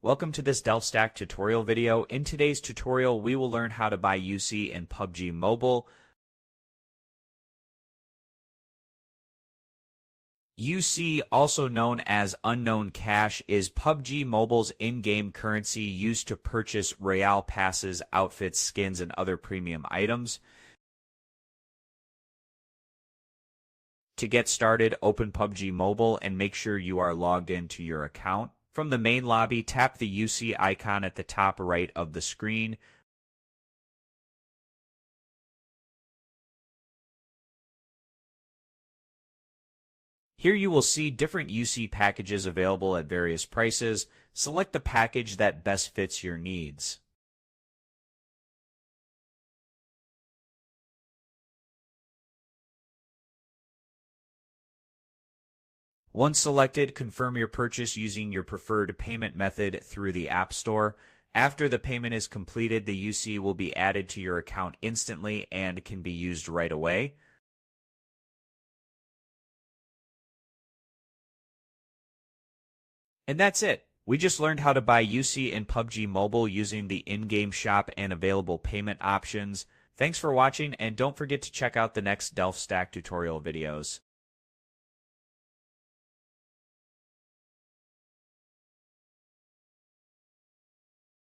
Welcome to this DelftStack tutorial video. In today's tutorial, we will learn how to buy UC in PUBG Mobile. UC, also known as Unknown Cash, is PUBG Mobile's in-game currency used to purchase Royale passes, outfits, skins, and other premium items. To get started, open PUBG Mobile and make sure you are logged into your account. From the main lobby, tap the UC icon at the top right of the screen. Here you will see different UC packages available at various prices. Select the package that best fits your needs. Once selected, confirm your purchase using your preferred payment method through the App Store. After the payment is completed, the UC will be added to your account instantly and can be used right away. And that's it. We just learned how to buy UC in PUBG Mobile using the in-game shop and available payment options. Thanks for watching, and don't forget to check out the next DelftStack tutorial videos.